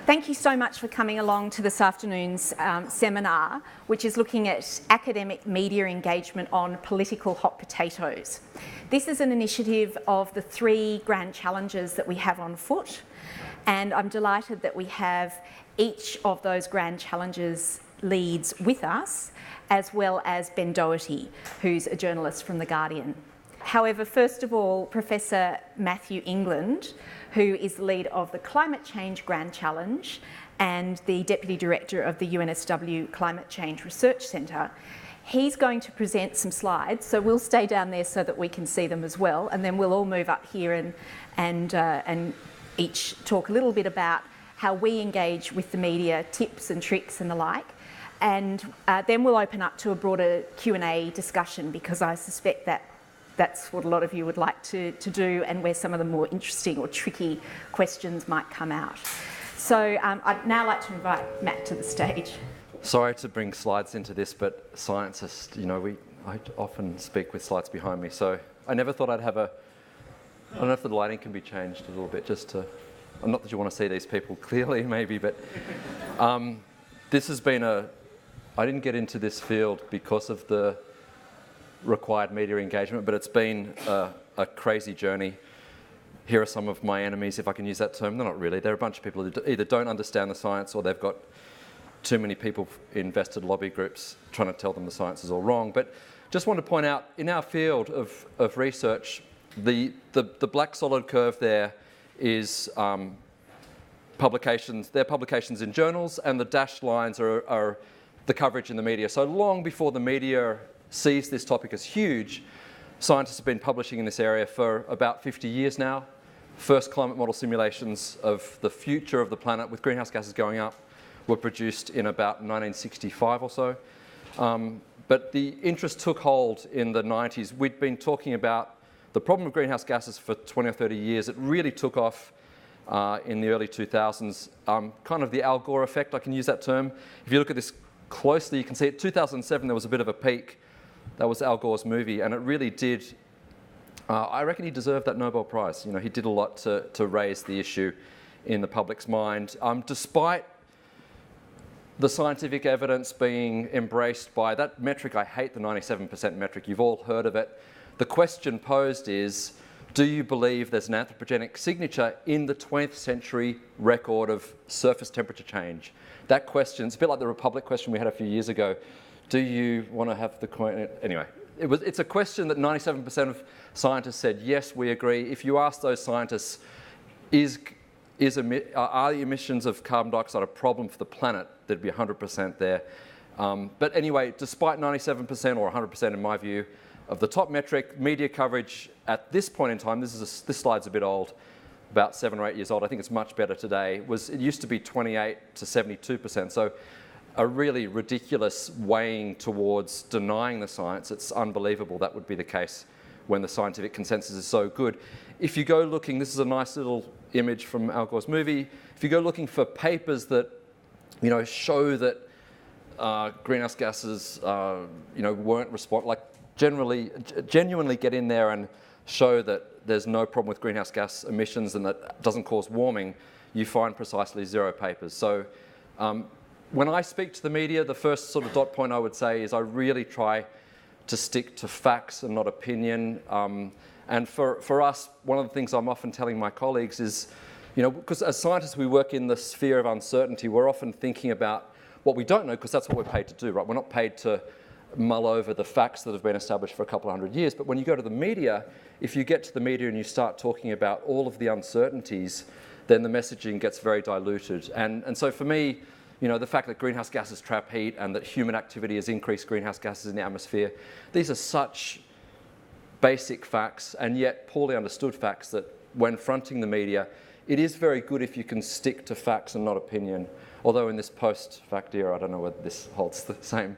Thank you so much for coming along to this afternoon's seminar, which is looking at academic media engagement on political hot potatoes. This is an initiative of the 3 grand challenges that we have on foot, and I'm delighted that we have each of those grand challenges leads with us, as well as Ben Doherty, who's a journalist from The Guardian. However, first of all, Professor Matt England, who is the lead of the Climate Change Grand Challenge and the Deputy Director of the UNSW Climate Change Research Centre, he's going to present some slides, so we'll stay down there so that we can see them as well, and then we'll all move up here and each talk a little bit about how we engage with the media, tips and tricks and the like. And then we'll open up to a broader Q&A discussion, because I suspect that that's what a lot of you would like to do, and where some of the more interesting or tricky questions might come out. So I'd now like to invite Matt to the stage. Sorry to bring slides into this, but scientists, I often speak with slides behind me, so I never thought I'd have I don't know if the lighting can be changed a little bit, not that you want to see these people clearly maybe, but this has been I didn't get into this field because of the required media engagement, but it's been a crazy journey. Here are some of my enemies, if I can use that term. They're not really. They're a bunch of people who either don't understand the science, or they've got too many people in vested lobby groups trying to tell them the science is all wrong. But just want to point out, in our field of research, the black solid curve there is publications. They're publications in journals, and the dashed lines are the coverage in the media. So long before the media sees this topic as huge, scientists have been publishing in this area for about 50 years now. First climate model simulations of the future of the planet with greenhouse gases going up were produced in about 1965 or so. But the interest took hold in the 90s. We'd been talking about the problem of greenhouse gases for 20 or 30 years. It really took off in the early 2000s, kind of the Al Gore effect, I can use that term. If you look at this closely, you can see in 2007 there was a bit of a peak. That was Al Gore's movie, and it really did, I reckon he deserved that Nobel Prize. He did a lot to raise the issue in the public's mind. Despite the scientific evidence being embraced by that metric, I hate the 97% metric, you've all heard of it. The question posed is, do you believe there's an anthropogenic signature in the 20th century record of surface temperature change? That question, it's a bit like the Republic question we had a few years ago. Do you want to have the coin? Anyway, it's a question that 97% of scientists said, yes, we agree. If you ask those scientists, are the emissions of carbon dioxide a problem for the planet, there'd be 100% there. But anyway, despite 97% or 100% in my view of the top metric, media coverage at this point in time, this slide's a bit old, about 7 or 8 years old, I think it's much better today, it used to be 28 to 72%. So a really ridiculous weighing towards denying the science. It's unbelievable that would be the case when the scientific consensus is so good. If you go looking, this is a nice little image from Al Gore's movie. If you go looking for papers that show that greenhouse gases weren't genuinely get in there and show that there's no problem with greenhouse gas emissions and that doesn't cause warming, you find precisely 0 papers. So when I speak to the media, the first sort of dot point I would say is I really try to stick to facts and not opinion. And for us, one of the things I'm often telling my colleagues is, because as scientists we work in the sphere of uncertainty, we're often thinking about what we don't know, because that's what we're paid to do, right? We're not paid to mull over the facts that have been established for a couple of hundred years. But when you go to the media, if you get to the media and you start talking about all of the uncertainties, then the messaging gets very diluted. And so for me, the fact that greenhouse gases trap heat and that human activity has increased greenhouse gases in the atmosphere, these are such basic facts and yet poorly understood facts that when fronting the media, it is very good if you can stick to facts and not opinion. Although in this post-fact era, I don't know whether this holds the same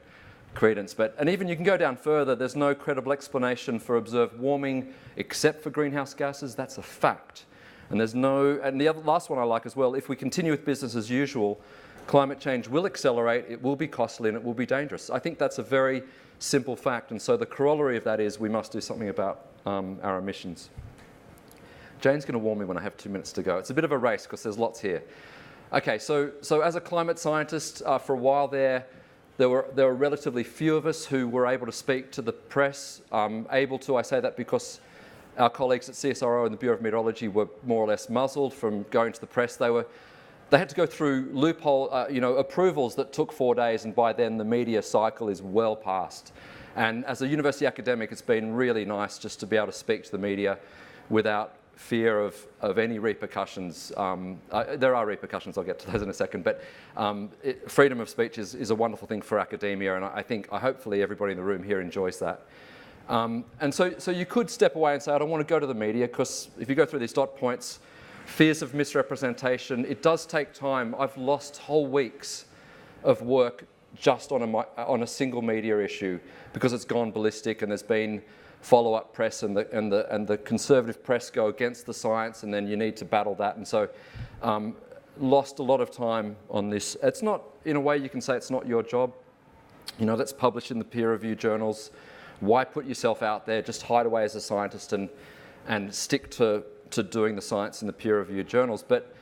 credence. And even you can go down further, there's no credible explanation for observed warming except for greenhouse gases. That's a fact. And the last one I like as well, if we continue with business as usual, climate change will accelerate, it will be costly, and it will be dangerous. I think that's a very simple fact, and so the corollary of that is we must do something about our emissions. Jane's going to warn me when I have 2 minutes to go. It's a bit of a race because there's lots here. Okay, so as a climate scientist, for a while there were relatively few of us who were able to speak to the press. I say that because our colleagues at CSIRO and the Bureau of Meteorology were more or less muzzled from going to the press. They had to go through loophole, approvals that took 4 days, and by then the media cycle is well past. And as a university academic, it's been really nice just to be able to speak to the media without fear of any repercussions. There are repercussions, I'll get to those in a second, but freedom of speech is a wonderful thing for academia, and hopefully everybody in the room here enjoys that. And so you could step away and say, I don't want to go to the media, because if you go through these dot points, fears of misrepresentation, it does take time. I've lost whole weeks of work just on a single media issue because it's gone ballistic, and there's been follow-up press, and the conservative press go against the science, and then you need to battle that. And so lost a lot of time on this. It's not, in a way you can say it's not your job. That's published in the peer-reviewed journals. Why put yourself out there? Just hide away as a scientist and stick to doing the science in the peer-reviewed journals. But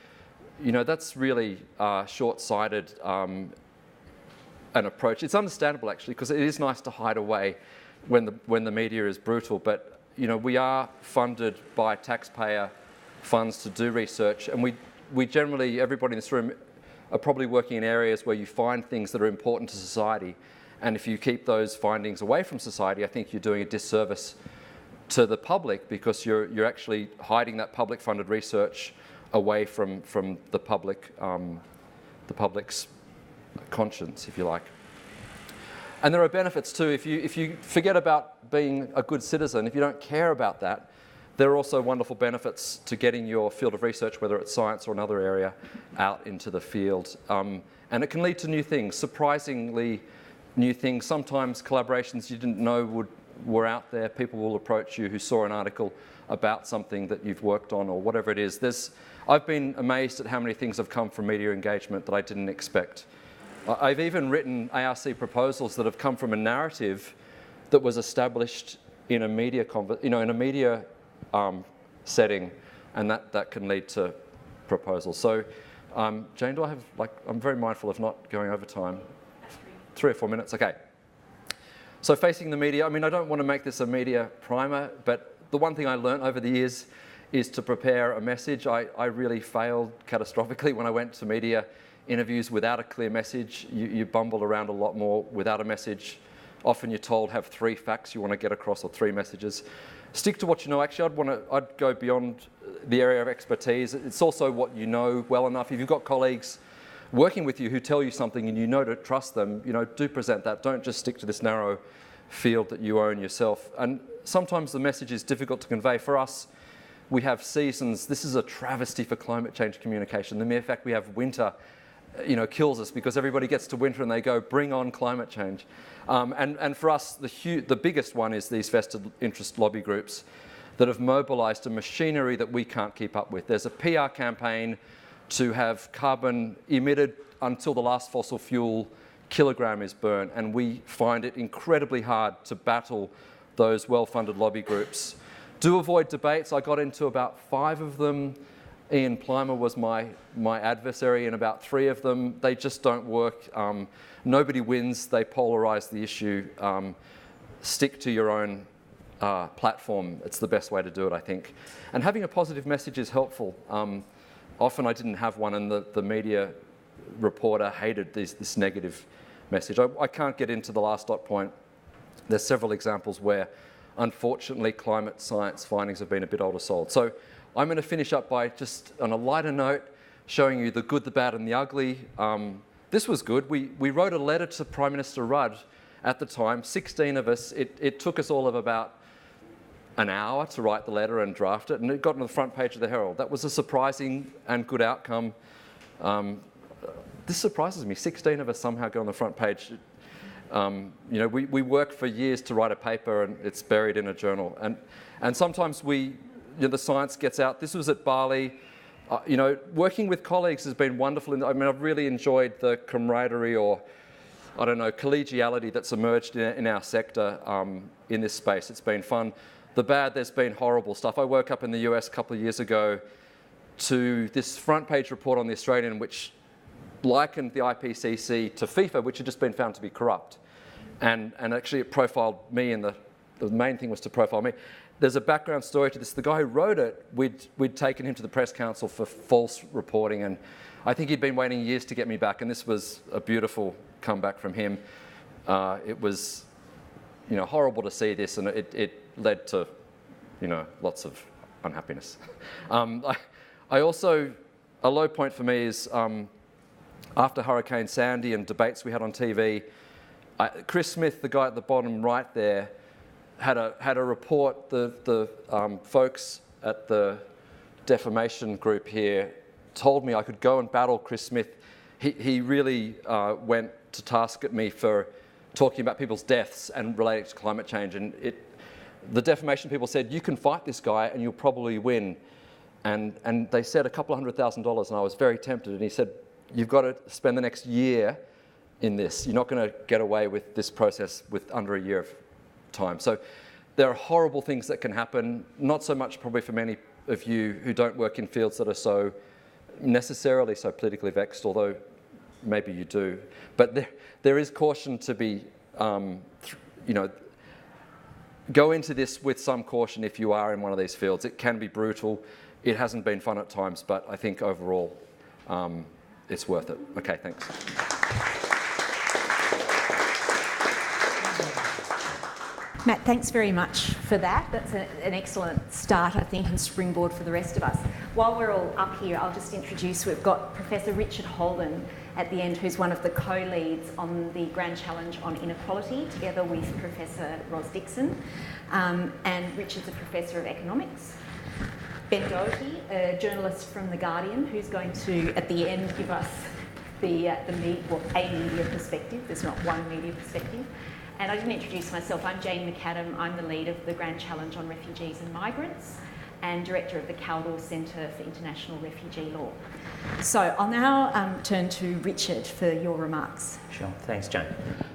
that's really short-sighted an approach. It's understandable, actually, because it is nice to hide away when the media is brutal. But we are funded by taxpayer funds to do research, and we generally, everybody in this room, are probably working in areas where you find things that are important to society. And if you keep those findings away from society, I think you're doing a disservice to the public, because you're actually hiding that public-funded research away from the public's conscience, if you like. And there are benefits too. If you forget about being a good citizen, if you don't care about that, there are also wonderful benefits to getting your field of research, whether it's science or another area, out into the field. And it can lead to new things, surprisingly new things. Sometimes collaborations you didn't know were out there. People will approach you who saw an article about something that you've worked on or whatever it is. I've been amazed at how many things have come from media engagement that I didn't expect. I've even written ARC proposals that have come from a narrative that was established in a media setting, and that can lead to proposals. So, Jane, I'm very mindful of not going over time. 3 or 4 minutes, okay. So facing the media, I don't want to make this a media primer, but the one thing I learned over the years is to prepare a message. I really failed catastrophically when I went to media interviews without a clear message. You bumble around a lot more without a message. Often you're told have 3 facts you want to get across or 3 messages. Stick to what you know. Actually, I'd go beyond the area of expertise. It's also what you know well enough. If you've got colleagues working with you who tell you something and you know to trust them, do present that. Don't just stick to this narrow field that you own yourself. And sometimes the message is difficult to convey. For us, we have seasons. This is a travesty for climate change communication. The mere fact we have winter, kills us, because everybody gets to winter and they go, bring on climate change. And for us, the biggest one is these vested interest lobby groups that have mobilised a machinery that we can't keep up with. There's a PR campaign to have carbon emitted until the last fossil fuel kilogram is burnt, and we find it incredibly hard to battle those well-funded lobby groups. Do avoid debates. I got into about 5 of them. Ian Plimer was my adversary in about 3 of them. They just don't work. Nobody wins. They polarise the issue. Stick to your own platform. It's the best way to do it, I think. And having a positive message is helpful. Often I didn't have one, and the media reporter hated this negative message. I can't get into the last dot point. There's several examples where, unfortunately, climate science findings have been a bit oversold. So I'm going to finish up by just, on a lighter note, showing you the good, the bad, and the ugly. This was good. We wrote a letter to Prime Minister Rudd at the time, 16 of us. It took us all of about an hour to write the letter and draft it, and it got on the front page of the Herald. That was a surprising and good outcome. This surprises me. 16 of us somehow got on the front page. We work for years to write a paper, and it's buried in a journal. And sometimes the science gets out. This was at Bali. Working with colleagues has been wonderful. I've really enjoyed the camaraderie or, collegiality that's emerged in our sector in this space. It's been fun. The bad, there's been horrible stuff. I woke up in the US a couple of years ago to this front page report on The Australian, which likened the IPCC to FIFA, which had just been found to be corrupt. And actually it profiled me, and the main thing was to profile me. There's a background story to this. The guy who wrote it, we'd taken him to the press council for false reporting, and I think he'd been waiting years to get me back, and this was a beautiful comeback from him. It was, horrible to see this, and it led to, lots of unhappiness. I also, a low point for me is after Hurricane Sandy and debates we had on TV, Chris Smith, the guy at the bottom right there, had a report. The folks at the defamation group here told me I could go and battle Chris Smith. He really went to task at me for talking about people's deaths and relating to climate change. And the defamation people said, you can fight this guy and you'll probably win. And they said a couple $100,000, and I was very tempted. And he said, you've got to spend the next year in this. You're not going to get away with this process with under a year of time. So there are horrible things that can happen, not so much probably for many of you who don't work in fields that are so necessarily so politically vexed, although maybe you do. But there is caution to be, go into this with some caution if you are in one of these fields. It can be brutal. It hasn't been fun at times, but I think overall it's worth it. Okay, thanks. Matt, thanks very much for that. That's an excellent start, I think, and springboard for the rest of us. While we're all up here, I'll just introduce, we've got Professor Richard Holden at the end, who's one of the co-leads on the Grand Challenge on Inequality, together with Professor Ros Dixon. And Richard's a Professor of Economics. Ben Doherty, a journalist from The Guardian, who's going to, at the end, give us a media perspective. There's not one media perspective. And I didn't introduce myself. I'm Jane McAdam. I'm the lead of the Grand Challenge on Refugees and Migrants and director of the Caldor Centre for International Refugee Law. So I'll now turn to Richard for your remarks. Sure. Thanks, Jane.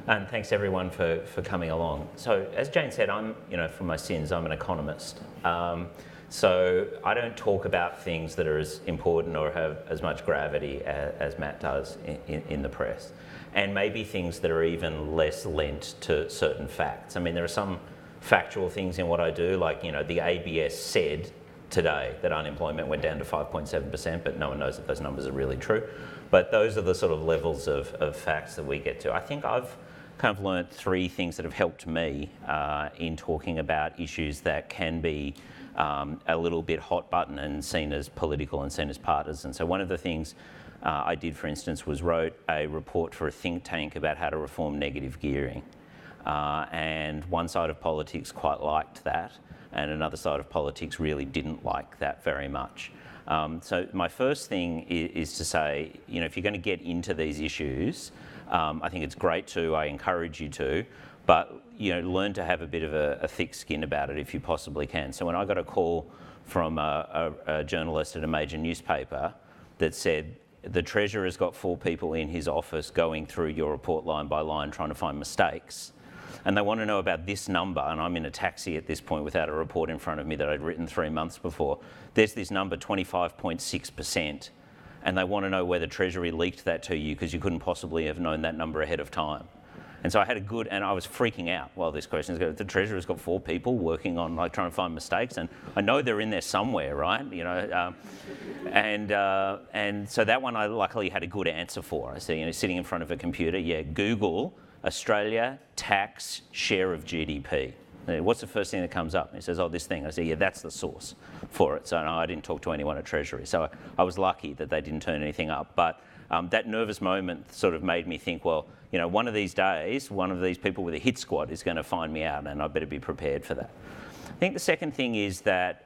And thanks everyone for coming along. So as Jane said, I'm, for my sins, I'm an economist. So I don't talk about things that are as important or have as much gravity as Matt does in the press. And maybe things that are even less lent to certain facts. I mean, there are some factual things in what I do, like, the ABS said today that unemployment went down to 5.7%, but no one knows if those numbers are really true. But those are the sort of levels of facts that we get to. I think I've kind of learnt three things that have helped me in talking about issues that can be a little bit hot button and seen as political and seen as partisan. So one of the things I did, for instance, was wrote a report for a think tank about how to reform negative gearing. And one side of politics quite liked that, and another side of politics really didn't like that very much. So my first thing is to say, if you're going to get into these issues, I think it's great to, I encourage you to, but learn to have a bit of a thick skin about it if you possibly can. So when I got a call from a journalist at a major newspaper that said, the Treasurer's got 4 people in his office going through your report line by line trying to find mistakes, and they want to know about this number, and I'm in a taxi at this point without a report in front of me that I'd written 3 months before. There's this number, 25.6%, and they want to know whether Treasury leaked that to you because you couldn't possibly have known that number ahead of time. And so I had and I was freaking out while this question is going. The Treasurer's got 4 people working on trying to find mistakes, and I know they're in there somewhere, right? And so that one I luckily had a good answer for. I said, sitting in front of a computer, Google Australia tax share of GDP. What's the first thing that comes up? And he says, this thing. I say, that's the source for it. So no, I didn't talk to anyone at Treasury. So I was lucky that they didn't turn anything up. But that nervous moment sort of made me think, well, one of these days, one of these people with a hit squad is going to find me out, and I better be prepared for that. I think the second thing is that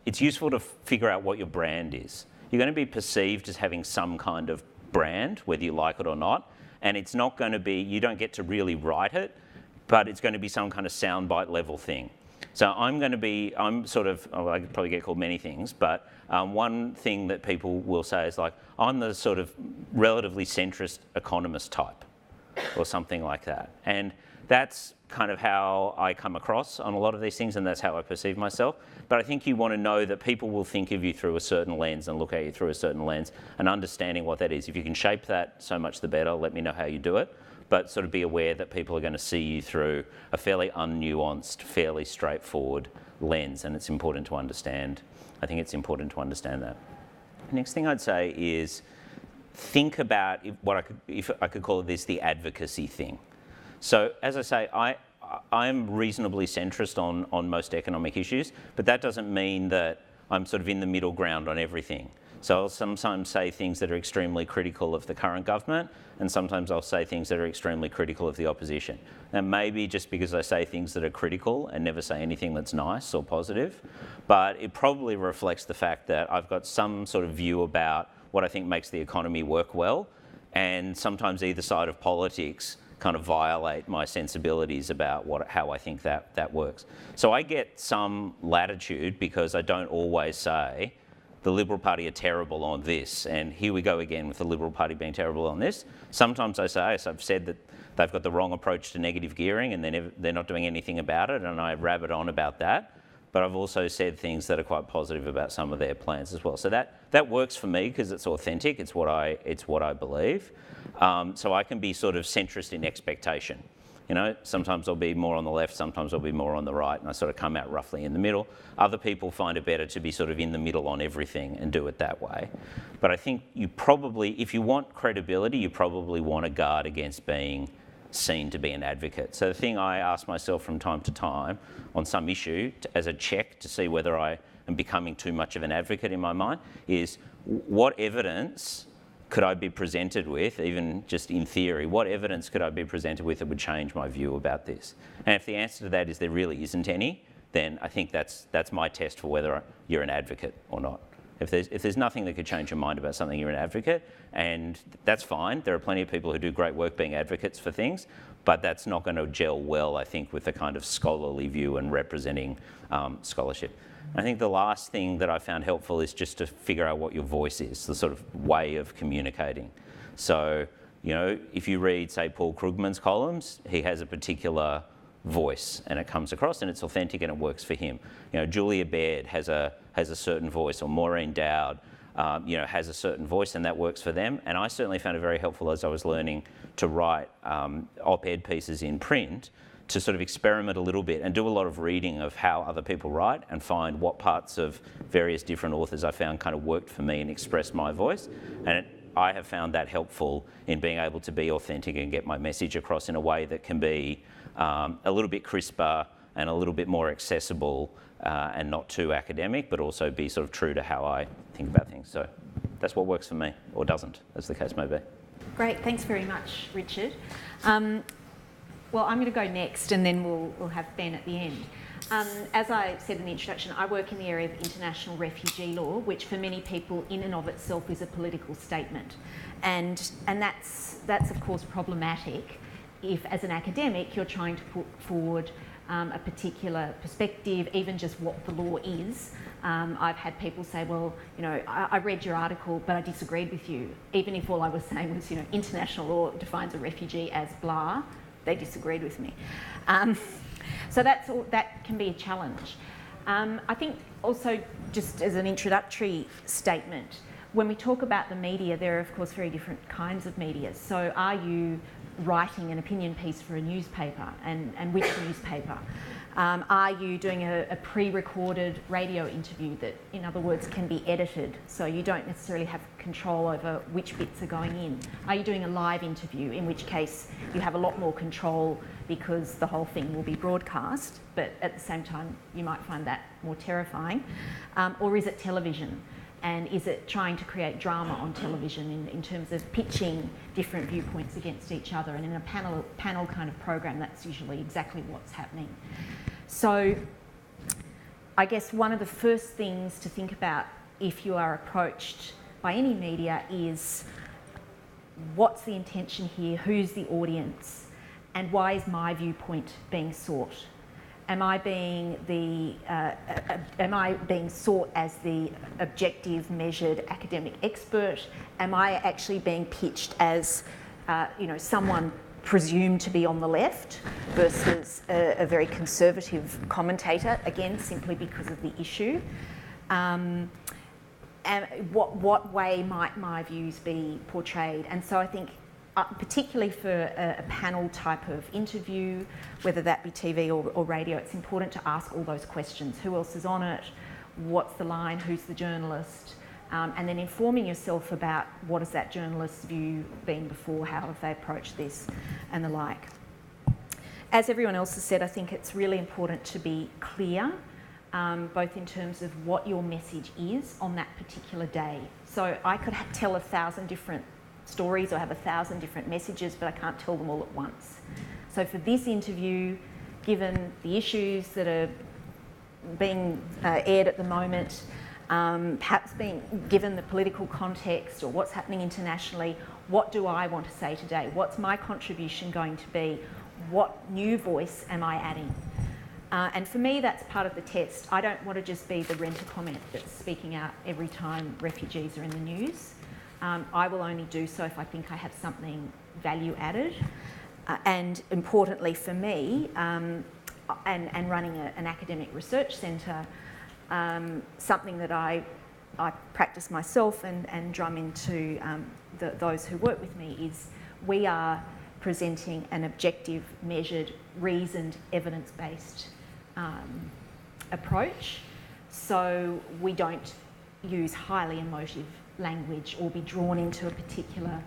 it's useful to figure out what your brand is. You're going to be perceived as having some kind of brand, whether you like it or not, and it's not going to be, you don't get to really write it, but it's going to be some kind of soundbite level thing. So I could probably get called many things, but one thing that people will say is I'm the sort of relatively centrist economist type, or something like that. And that's kind of how I come across on a lot of these things, and that's how I perceive myself. But I think you want to know that people will think of you through a certain lens and look at you through a certain lens, and understanding what that is. If you can shape that, so much the better. Let me know how you do it. But sort of be aware that people are going to see you through a fairly unnuanced, fairly straightforward lens, and it's important to understand. I think it's important to understand that. Next thing I'd say is think about if I could call it this, the advocacy thing. So as I say, I'm reasonably centrist on most economic issues, but that doesn't mean that I'm sort of in the middle ground on everything. So I'll sometimes say things that are extremely critical of the current government, and sometimes I'll say things that are extremely critical of the opposition. And maybe just because I say things that are critical and never say anything that's nice or positive, but it probably reflects the fact that I've got some sort of view about what I think makes the economy work well, and sometimes either side of politics kind of violate my sensibilities about how I think that works. So I get some latitude because I don't always say the Liberal Party are terrible on this, and here we go again with the Liberal Party being terrible on this. Sometimes I say, as I've said, that they've got the wrong approach to negative gearing and they're not doing anything about it, and I rabbit on about that. But I've also said things that are quite positive about some of their plans as well. So that works for me because it's authentic. It's what I believe. So I can be sort of centrist in expectation. You know, sometimes I'll be more on the left, sometimes I'll be more on the right, and I sort of come out roughly in the middle. Other people find it better to be sort of in the middle on everything and do it that way. But I think you probably, if you want credibility, you probably want to guard against being seen to be an advocate. So the thing I ask myself from time to time on some issue as a check to see whether I am becoming too much of an advocate in my mind is, what evidence could I be presented with, even just in theory, what evidence could I be presented with that would change my view about this? And if the answer to that is there really isn't any, then I think that's my test for whether you're an advocate or not. If there's nothing that could change your mind about something, you're an advocate, and that's fine. There are plenty of people who do great work being advocates for things, but that's not going to gel well, I think, with the kind of scholarly view and representing scholarship. I think the last thing that I found helpful is just to figure out what your voice is, the sort of way of communicating. So, you know, if you read, say, Paul Krugman's columns, he has a particular voice and it comes across and it's authentic and it works for him. You know, Julia Baird has a certain voice, or Maureen Dowd, you know, has a certain voice, and that works for them. And I certainly found it very helpful as I was learning to write op-ed pieces in print, to sort of experiment a little bit and do a lot of reading of how other people write and find what parts of various different authors I found kind of worked for me and expressed my voice. And I have found that helpful in being able to be authentic and get my message across in a way that can be a little bit crisper and a little bit more accessible and not too academic, but also be sort of true to how I think about things. So that's what works for me, or doesn't, as the case may be. Great, thanks very much, Richard. Well, I'm going to go next, and then we'll have Ben at the end. As I said in the introduction, I work in the area of international refugee law, which for many people in and of itself is a political statement. And that's of course problematic if, as an academic, you're trying to put forward a particular perspective, even just what the law is. I've had people say, well, you know, I read your article, but I disagreed with you. Even if all I was saying was, you know, international law defines a refugee as blah, they disagreed with me. So that can be a challenge. I think also, just as an introductory statement, when we talk about the media, there are of course very different kinds of media. So are you writing an opinion piece for a newspaper, and which newspaper? Are you doing a pre-recorded radio interview that, in other words, can be edited, so you don't necessarily have control over which bits are going in? Are you doing a live interview, in which case you have a lot more control because the whole thing will be broadcast, but at the same time you might find that more terrifying? Or is it television? And is it trying to create drama on television in terms of pitching different viewpoints against each other? And in a panel kind of program, that's usually exactly what's happening. So I guess one of the first things to think about if you are approached by any media is, what's the intention here? Who's the audience? And why is my viewpoint being sought? Am I being sought as the objective, measured academic expert? Am I actually being pitched as, you know, someone presumed to be on the left versus a very conservative commentator, again, simply because of the issue. And what way might my views be portrayed? And so I think, particularly for a panel type of interview, whether that be TV or radio, it's important to ask all those questions. Who else is on it? What's the line? Who's the journalist? And then informing yourself about what has that journalist's view been before, how have they approached this, and the like. As everyone else has said, I think it's really important to be clear, both in terms of what your message is on that particular day. So I could tell 1,000 different stories or have 1,000 different messages, but I can't tell them all at once. So for this interview, given the issues that are being aired at the moment, perhaps being given the political context or what's happening internationally, what do I want to say today? What's my contribution going to be? What new voice am I adding? And for me, that's part of the test. I don't want to just be the rent-a-comment that's speaking out every time refugees are in the news. I will only do so if I think I have something value added. And importantly for me, and running an academic research centre, something that I practice myself and drum into those who work with me is we are presenting an objective, measured, reasoned, evidence-based approach. So we don't use highly emotive language or be drawn into a particular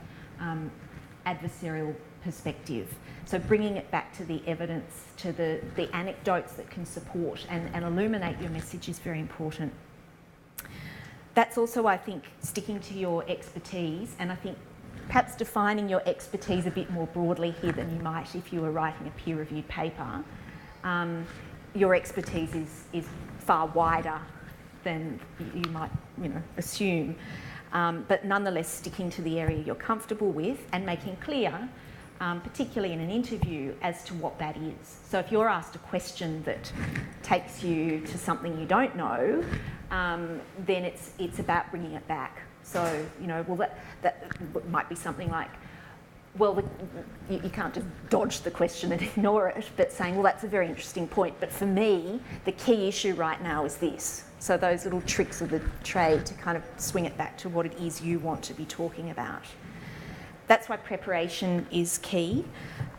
adversarial perspective. So bringing it back to the evidence, to the anecdotes that can support and illuminate your message is very important. That's also, I think, sticking to your expertise, and I think perhaps defining your expertise a bit more broadly here than you might if you were writing a peer-reviewed paper. Your expertise is far wider than you might, assume. But nonetheless, sticking to the area you're comfortable with and making clear, particularly in an interview, as to what that is. So if you're asked a question that takes you to something you don't know, then it's about bringing it back. So, that might be something like, well, you can't just dodge the question and ignore it, but saying, well, that's a very interesting point, but for me, the key issue right now is this. So those little tricks of the trade to kind of swing it back to what it is you want to be talking about. That's why preparation is key.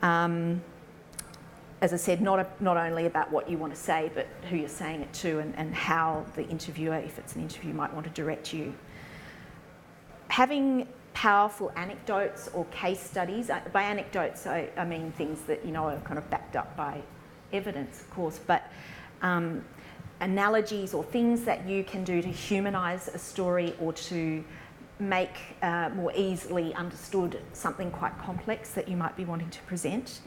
As I said, not only about what you want to say, but who you're saying it to and how the interviewer, if it's an interview, might want to direct you. Having powerful anecdotes or case studies. By anecdotes, I mean things that are kind of backed up by evidence, of course, but analogies or things that you can do to humanise a story or to make more easily understood something quite complex that you might be wanting to present.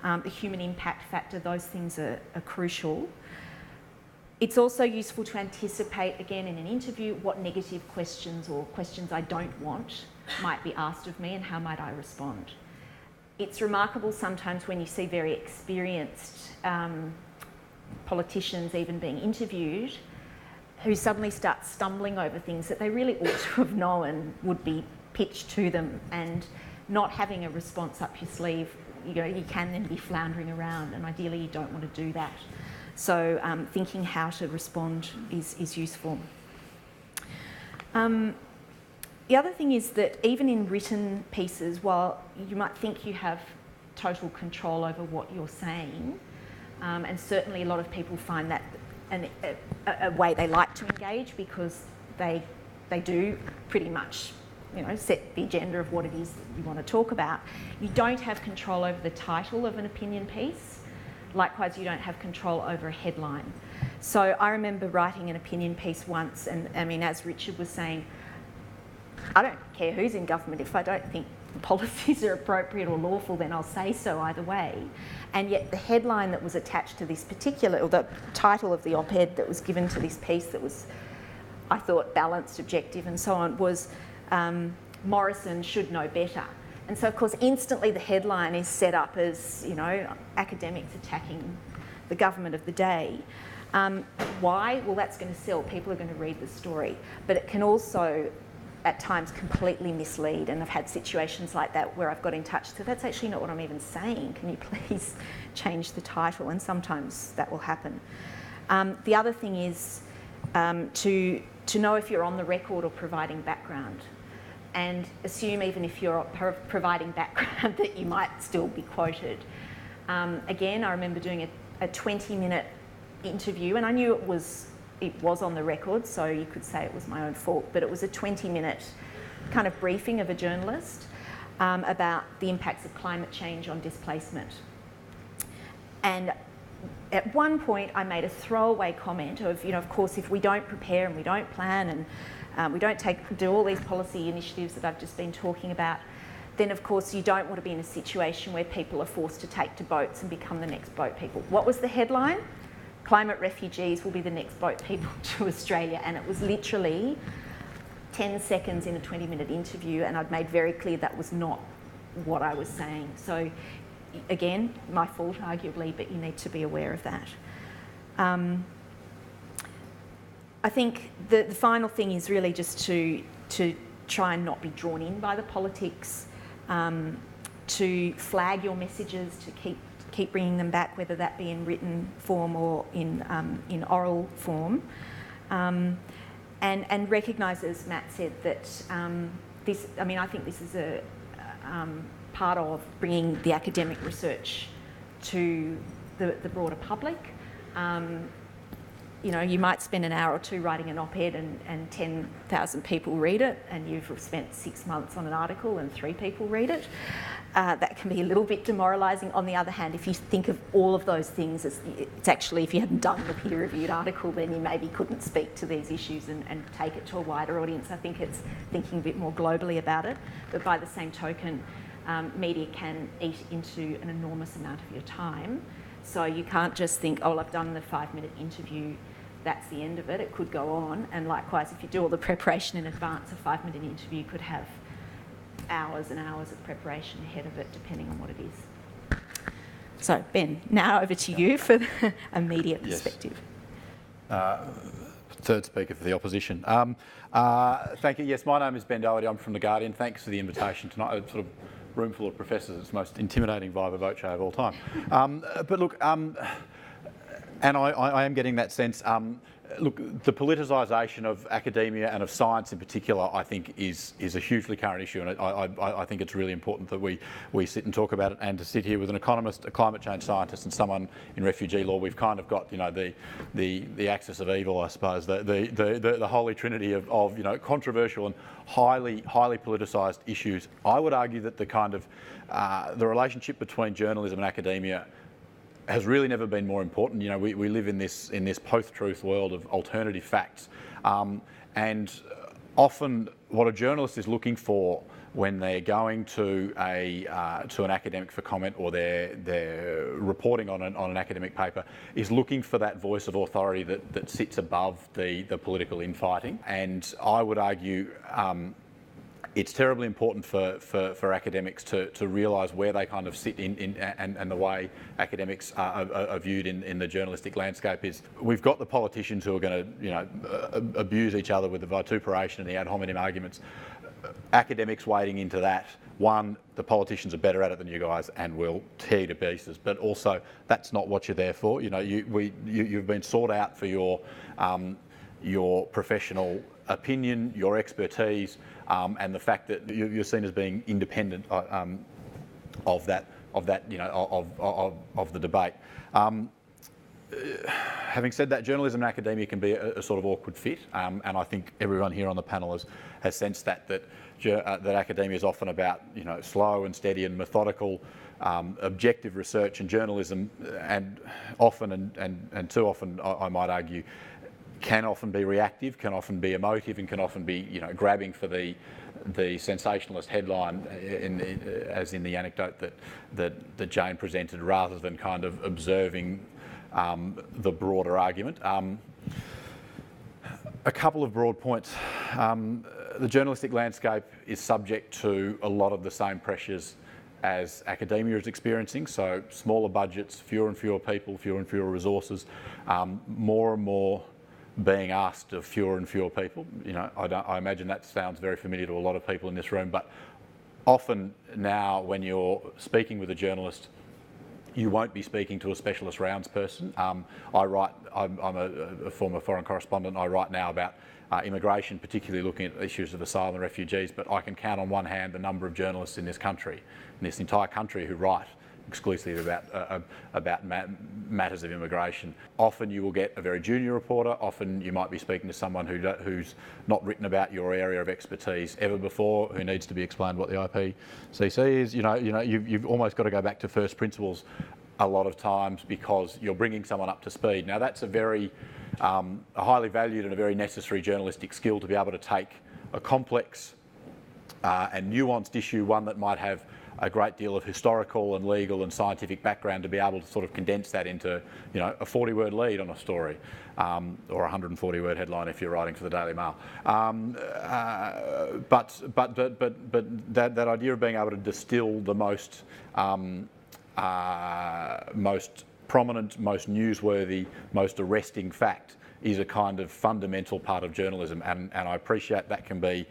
The human impact factor, those things are crucial. It's also useful to anticipate, again, in an interview, what negative questions or questions I don't want might be asked of me and how might I respond. It's remarkable sometimes when you see very experienced politicians even being interviewed who suddenly start stumbling over things that they really ought to have known would be pitched to them, and not having a response up your sleeve, you can then be floundering around, and ideally you don't want to do that. So thinking how to respond is useful. The other thing is that even in written pieces, while you might think you have total control over what you're saying, and certainly a lot of people find that a way they like to engage because they do pretty much set the agenda of what it is that you want to talk about, you don't have control over the title of an opinion piece. Likewise, you don't have control over a headline. So I remember writing an opinion piece once, and as Richard was saying, I don't care who's in government. If I don't think the policies are appropriate or lawful, then I'll say so either way. And yet the headline that was attached to this particular, or the title of the op-ed that was given to this piece that was, I thought, balanced, objective and so on, was Morrison should know better. And so, of course, instantly the headline is set up as, academics attacking the government of the day. Why? Well, that's going to sell. People are going to read the story. But it can also at times completely mislead, and I've had situations like that where I've got in touch, so that's actually not what I'm even saying, can you please change the title? And sometimes that will happen. The other thing is to know if you're on the record or providing background, and assume even if you're providing background that you might still be quoted. Again, I remember doing a 20-minute interview, and I knew it was on the record, so you could say it was my own fault, but it was a 20-minute kind of briefing of a journalist about the impacts of climate change on displacement. And at one point I made a throwaway comment of, of course, if we don't prepare and we don't plan and we don't do all these policy initiatives that I've just been talking about, then of course you don't want to be in a situation where people are forced to take to boats and become the next boat people. What was the headline? Climate refugees will be the next boat people to Australia, and it was literally 10 seconds in a 20-minute interview, and I'd made very clear that was not what I was saying. So again, my fault arguably, but you need to be aware of that. I think the final thing is really just to try and not be drawn in by the politics, to flag your messages, to keep bringing them back, whether that be in written form or in oral form, and recognise, as Matt said, that I think this is a part of bringing the academic research to the broader public. You might spend an hour or two writing an op-ed and 10,000 people read it, and you've spent 6 months on an article and 3 people read it. That can be a little bit demoralising. On the other hand, if you think of all of those things, it's actually, if you hadn't done the peer-reviewed article, then you maybe couldn't speak to these issues and take it to a wider audience. I think it's thinking a bit more globally about it. But by the same token, media can eat into an enormous amount of your time. So you can't just think, oh, well, I've done the 5-minute interview, that's the end of it. It could go on. And likewise, if you do all the preparation in advance, a 5-minute interview could have hours and hours of preparation ahead of it, depending on what it is. So, Ben, now over to you for a media perspective. Third speaker for the opposition. Thank you. Yes, my name is Ben Doherty. I'm from The Guardian. Thanks for the invitation tonight. A sort of room full of professors. It's the most intimidating Viva Voce show of all time. But look, and I am getting that sense. Look, the politicisation of academia and of science in particular, I think, is a hugely current issue, and I think it's really important that we sit and talk about it. And to sit here with an economist, a climate change scientist, and someone in refugee law, we've kind of got the axis of evil, I suppose, the holy trinity of controversial and highly politicised issues. I would argue that the kind of the relationship between journalism and academia has really never been more important. We live in this post-truth world of alternative facts, and often what a journalist is looking for when they're going to an academic for comment, or they're reporting on an academic paper, is looking for that voice of authority that sits above the political infighting. And I would argue it's terribly important for academics to realise where they kind of sit and the way academics are viewed in the journalistic landscape is, we've got the politicians who are going to abuse each other with the vituperation and the ad hominem arguments. Academics wading into that. One, the politicians are better at it than you guys and will tear you to pieces. But also, that's not what you're there for. You've been sought out for your professional opinion, your expertise, and the fact that you're seen as being independent of the debate. Having said that, journalism and academia can be a sort of awkward fit, and I think everyone here on the panel has sensed that academia is often about slow and steady and methodical, objective research, and journalism, and often and too often, I might argue, can often be reactive, can often be emotive, and can often be grabbing for the sensationalist headline, as in the anecdote that Jane presented, rather than kind of observing the broader argument. A couple of broad points. The journalistic landscape is subject to a lot of the same pressures as academia is experiencing, so smaller budgets, fewer and fewer people, fewer and fewer resources, more and more being asked of fewer and fewer people. You know, I imagine that sounds very familiar to a lot of people in this room, but often now when you're speaking with a journalist, you won't be speaking to a specialist rounds person. I'm a former foreign correspondent. I write now about immigration, particularly looking at issues of asylum and refugees, but I can count on one hand the number of journalists in this country, in this entire country, who write exclusively about matters of immigration. Often you will get a very junior reporter. Often you might be speaking to someone who's not written about your area of expertise ever before, who needs to be explained what the IPCC is. You've almost got to go back to first principles a lot of times because you're bringing someone up to speed. Now that's a very a highly valued and a very necessary journalistic skill, to be able to take a complex and nuanced issue, one that might have a great deal of historical and legal and scientific background, to be able to sort of condense that into, a 40-word lead on a story, or a 140-word headline if you're writing for the Daily Mail. But that idea of being able to distill the most prominent, most newsworthy, most arresting fact is a kind of fundamental part of journalism, and I appreciate that can be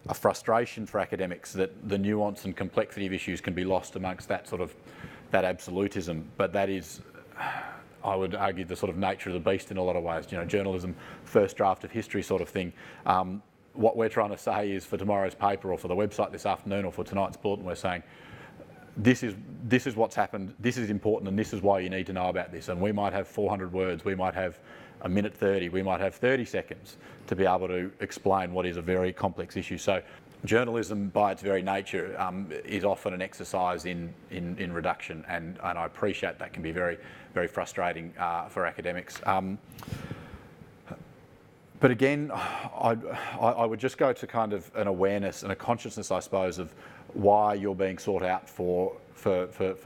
a frustration for academics, that the nuance and complexity of issues can be lost amongst that absolutism. But that is, I would argue, the sort of nature of the beast in a lot of ways. Journalism, first draft of history sort of thing. What we're trying to say is, for tomorrow's paper or for the website this afternoon or for tonight's bulletin, we're saying this is what's happened, this is important, and this is why you need to know about this. And we might have 400 words, we might have a minute 30, we might have 30 seconds to be able to explain what is a very complex issue. So journalism, by its very nature, is often an exercise in reduction, and I appreciate that can be very, very frustrating for academics. But again, I would just go to kind of an awareness and a consciousness, I suppose, of why you're being sought out for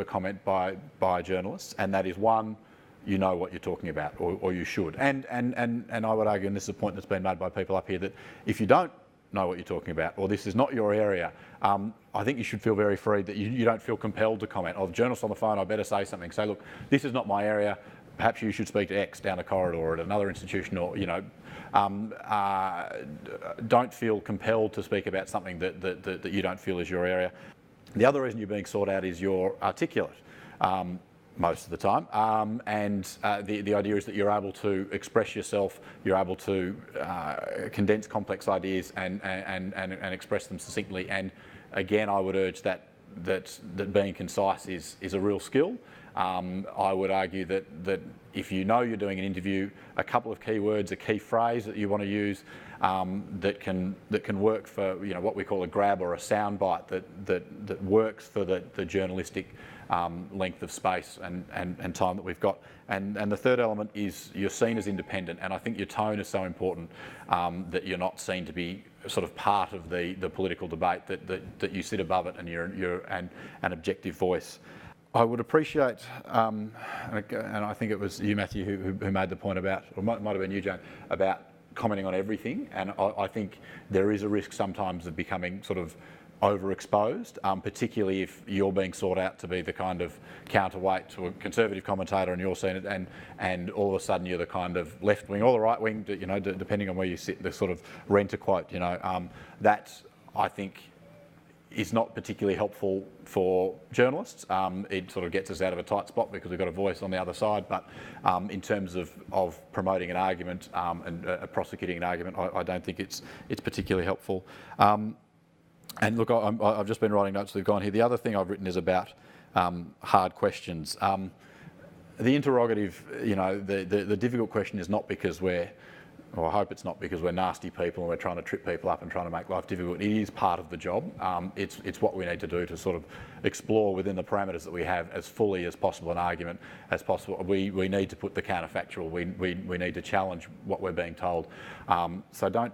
comment by journalists, and that is, one, you know what you're talking about, or you should. And I would argue, and this is a point that's been made by people up here, that if you don't know what you're talking about, or this is not your area, I think you should feel very free, that you don't feel compelled to comment. Oh, the journalist on the phone, I better say something. Say, look, this is not my area. Perhaps you should speak to X down the corridor at another institution, or, don't feel compelled to speak about something that you don't feel is your area. The other reason you're being sought out is you're articulate. Most of the time, and the idea is that you're able to express yourself, you're able to condense complex ideas and express them succinctly. And again, I would urge that being concise is a real skill. I would argue that if you know you're doing an interview, a couple of key words, a key phrase that you want to use that can work for what we call a grab or a soundbite that works for the journalistic length of space and time that we've got. And the third element is you're seen as independent, and I think your tone is so important, that you're not seen to be sort of part of the political debate, that you sit above it and you're an objective voice. I would appreciate, and I think it was you, Matthew, who made the point about, or might have been you, Jane, about commenting on everything, and I think there is a risk sometimes of becoming sort of overexposed, particularly if you're being sought out to be the kind of counterweight to a conservative commentator and you're seen it, and all of a sudden you're the kind of left wing or the right wing, depending on where you sit, the sort of rent a quote, that I think is not particularly helpful for journalists. It sort of gets us out of a tight spot because we've got a voice on the other side, but in terms of promoting an argument and prosecuting an argument, I don't think it's particularly helpful. And look, I've just been writing notes that have gone here. The other thing I've written is about hard questions. The interrogative, the difficult question is not because I hope it's not because we're nasty people and we're trying to trip people up and trying to make life difficult. It is part of the job. It's what we need to do to sort of explore within the parameters that we have as fully as possible an argument as possible. We need to put the counterfactual. We need to challenge what we're being told. So don't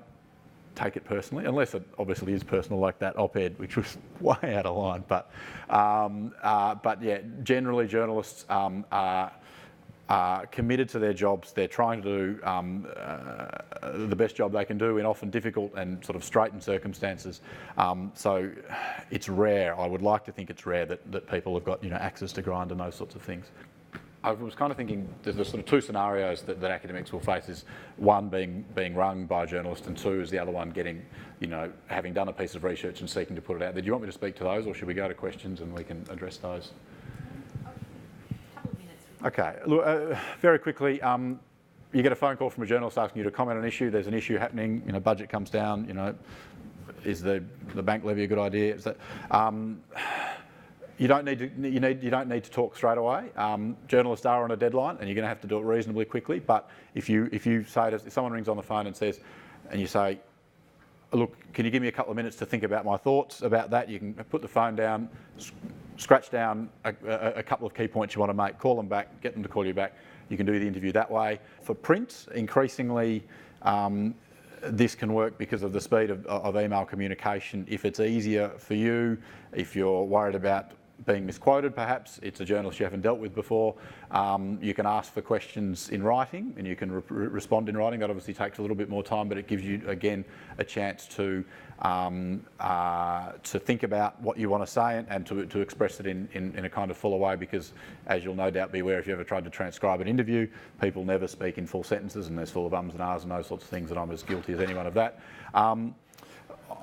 take it personally, unless it obviously is personal, like that op-ed, which was way out of line. But yeah, generally journalists are committed to their jobs. They're trying to do the best job they can do in often difficult and sort of straitened circumstances. So it's rare. I would like to think it's rare that people have got axes to grind and those sorts of things. I was kind of thinking there's sort of two scenarios that academics will face: is one being rung by a journalist, and two is the other one getting, having done a piece of research and seeking to put it out there. Do you want me to speak to those, or should we go to questions and we can address those? Okay, look, very quickly, you get a phone call from a journalist asking you to comment on an issue. There's an issue happening. Budget comes down. Is the bank levy a good idea? Is that you don't need to talk straight away. Journalists are on a deadline, and you're going to have to do it reasonably quickly. But if someone rings on the phone and you say, look, can you give me a couple of minutes to think about my thoughts about that? You can put the phone down, scratch down a couple of key points you want to make, call them back, get them to call you back. You can do the interview that way. For print, increasingly, this can work because of the speed of email communication. If it's easier for you, if you're worried about being misquoted, perhaps it's a journalist you haven't dealt with before, you can ask for questions in writing and you can respond in writing. That obviously takes a little bit more time, but it gives you, again, a chance to think about what you want to say and to express it in a kind of fuller way, because, as you'll no doubt be aware, if you ever tried to transcribe an interview, people never speak in full sentences and there's full of ums and ahs and those sorts of things, and I'm as guilty as anyone of that.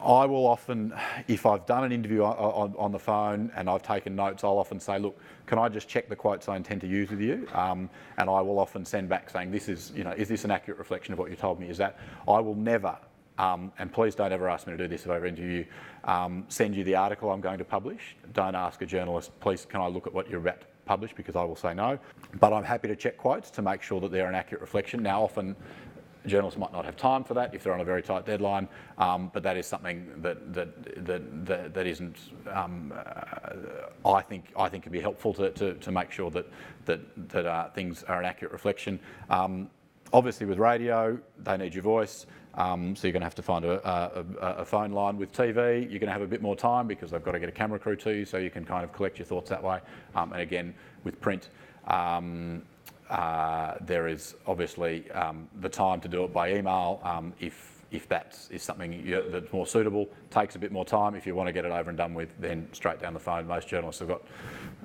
I will often, if I've done an interview on the phone and I've taken notes, I'll often say, look, can I just check the quotes I intend to use with you? And I will often send back saying, this is, is this an accurate reflection of what you told me? Is that, I will never, and please don't ever ask me to do this if I ever interview you, send you the article I'm going to publish. Don't ask a journalist, please, can I look at what you're about to publish, because I will say no. But I'm happy to check quotes to make sure that they're an accurate reflection. Now, often, journalists might not have time for that if they're on a very tight deadline, but that is something that isn't. I think can be helpful to make sure that things are an accurate reflection. Obviously, with radio, they need your voice, so you're going to have to find a phone line. With TV, you're going to have a bit more time because they've got to get a camera crew to you, so you can kind of collect your thoughts that way. And again, with print. There is obviously the time to do it by email if that is something that's more suitable. Takes a bit more time. If you want to get it over and done with, then straight down the phone. Most journalists have got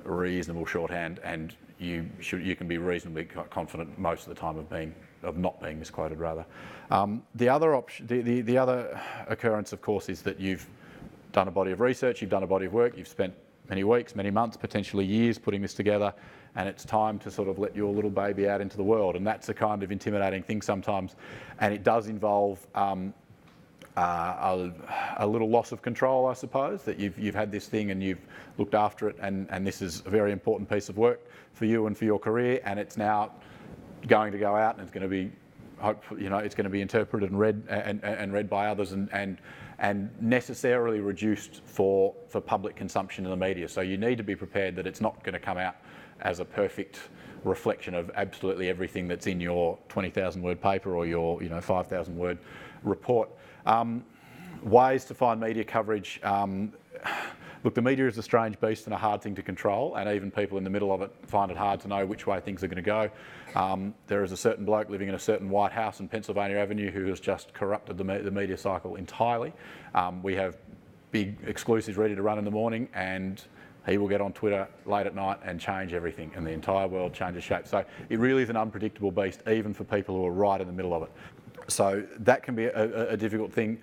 reasonable shorthand, and you can be reasonably confident most of the time of not being misquoted. Rather, the other option, the other occurrence, of course, is that you've done a body of research, you've done a body of work, you've spent many weeks, many months, potentially years putting this together, and it's time to sort of let your little baby out into the world. And that's a kind of intimidating thing sometimes, and it does involve a little loss of control, I suppose, that you've had this thing and you've looked after it, and this is a very important piece of work for you and for your career, and it's now going to go out and it's going to be, it's going to be interpreted and read and read by others and necessarily reduced for public consumption in the media. So you need to be prepared that it's not going to come out as a perfect reflection of absolutely everything that's in your 20,000 word paper or your 5,000 word report. Ways to find media coverage. Look, the media is a strange beast and a hard thing to control, and even people in the middle of it find it hard to know which way things are going to go. There is a certain bloke living in a certain White House in Pennsylvania Avenue who has just corrupted the media cycle entirely. We have big exclusives ready to run in the morning, and he will get on Twitter late at night and change everything, and the entire world changes shape. So it really is an unpredictable beast, even for people who are right in the middle of it. So that can be a difficult thing.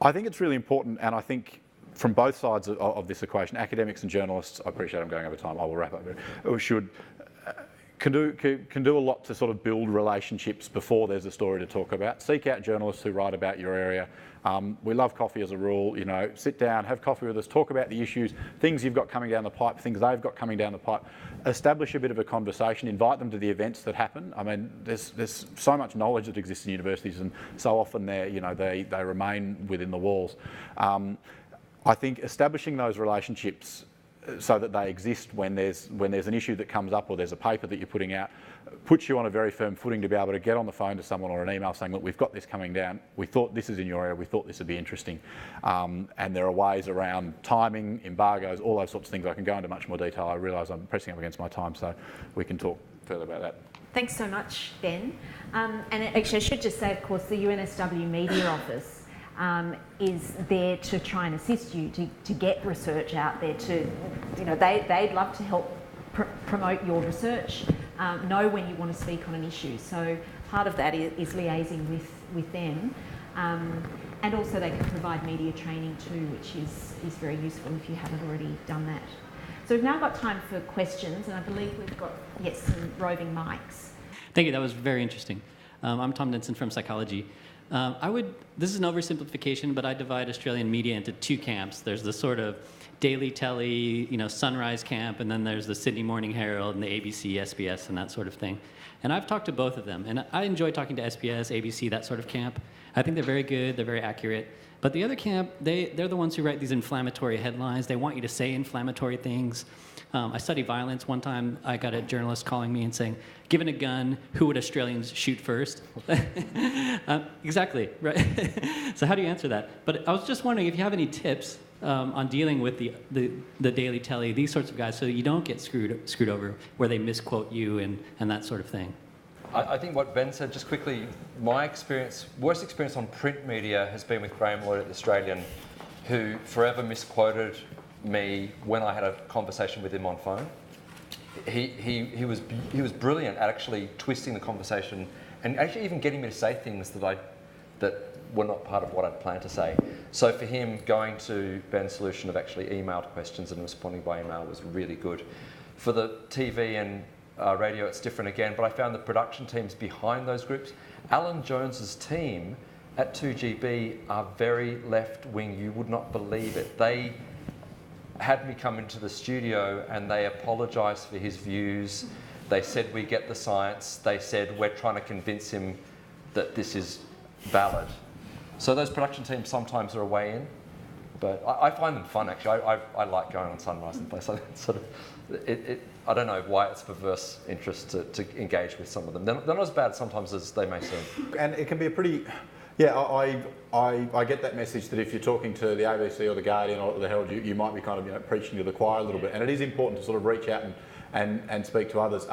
I think it's really important, and I think from both sides of this equation, academics and journalists, I appreciate I'm going over time, I will wrap up, can do a lot to sort of build relationships before there's a story to talk about. Seek out journalists who write about your area. We love coffee as a rule, sit down, have coffee with us, talk about the issues, things you've got coming down the pipe, things they've got coming down the pipe. Establish a bit of a conversation, invite them to the events that happen. I mean, there's so much knowledge that exists in universities, and so often they remain within the walls. I think establishing those relationships so that they exist when there's an issue that comes up or there's a paper that you're putting out, puts you on a very firm footing to be able to get on the phone to someone or an email saying, look, we've got this coming down, we thought this is in your area, we thought this would be interesting. And there are ways around timing, embargoes, all those sorts of things. I can go into much more detail. I realise I'm pressing up against my time, so we can talk further about that. Thanks so much, Ben. And actually, I should just say, of course, the UNSW Media Office is there to try and assist you to get research out there. They'd love to help promote your research, know when you want to speak on an issue. So part of that is liaising with them. And also they can provide media training too, which is very useful if you haven't already done that. So we've now got time for questions, and I believe we've got, yes, some roving mics. Thank you, that was very interesting. I'm Tom Denson from Psychology. This is an oversimplification, but I divide Australian media into two camps. There's the sort of Daily Telly, Sunrise camp, and then there's the Sydney Morning Herald and the ABC, SBS, and that sort of thing. And I've talked to both of them, and I enjoy talking to SBS, ABC, that sort of camp. I think they're very good, they're very accurate. But the other camp, they're the ones who write these inflammatory headlines. They want you to say inflammatory things. I studied violence. One time I got a journalist calling me and saying, given a gun, who would Australians shoot first? Exactly, right? So how do you answer that? But I was just wondering if you have any tips on dealing with the Daily Telly, these sorts of guys, so you don't get screwed over where they misquote you and that sort of thing. I think what Ben said, just quickly, my worst experience on print media has been with Graham Lloyd at The Australian, who forever misquoted me when I had a conversation with him on phone. He was brilliant at actually twisting the conversation and actually even getting me to say things that were not part of what I'd planned to say. So for him, going to Ben's solution of actually emailed questions and responding by email was really good. For the TV and radio, it's different again, but I found the production teams behind those groups. Alan Jones's team at 2GB are very left-wing. You would not believe it. They had me come into the studio and they apologised for his views. They said, we get the science. They said, we're trying to convince him that this is valid. So those production teams sometimes are a way in, but I find them fun, actually. I like going on Sunrise and places like that. Sort of, I don't know why it's perverse interest to engage with some of them. They're not as bad sometimes as they may seem. And it can be a pretty, yeah, I get that message that if you're talking to the ABC or the Guardian or the Herald, you might be kind of preaching to the choir a little bit. And it is important to sort of reach out and speak to others.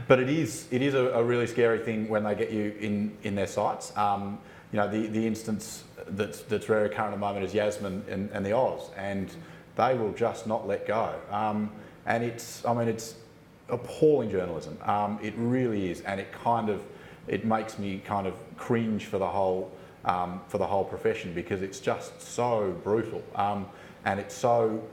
But it is a really scary thing when they get you in their sights. The instance that's very current at the moment is Yasmin and the Oz, and they will just not let go. And it's appalling journalism. It really is, and it makes me kind of cringe for the whole profession, because it's just so brutal, and it's so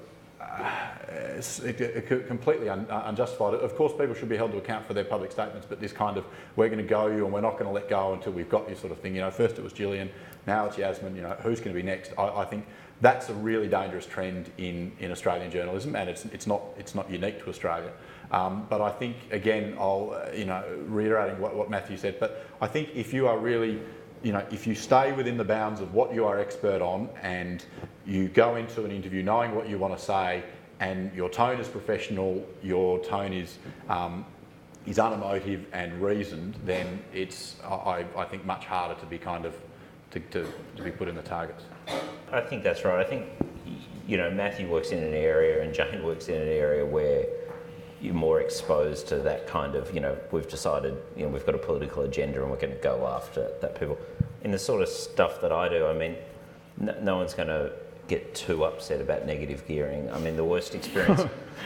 completely unjustified. Of course, people should be held to account for their public statements, but this kind of, we're going to go you and we're not going to let go until we've got you sort of thing. First it was Gillian, now it's Yasmin. Who's going to be next? I think that's a really dangerous trend in Australian journalism, and it's not unique to Australia. But I think, again, I'll reiterating what Matthew said, but I think if you are really, if you stay within the bounds of what you are expert on and you go into an interview knowing what you want to say, and your tone is professional, your tone is unemotive and reasoned, then it's I think much harder to be to be put in the targets. I think that's right. I think Matthew works in an area and Jane works in an area where you're more exposed to that kind of, we've decided, we've got a political agenda and we're going to go after that people. In the sort of stuff that I do, no one's going to get too upset about negative gearing. The worst experience.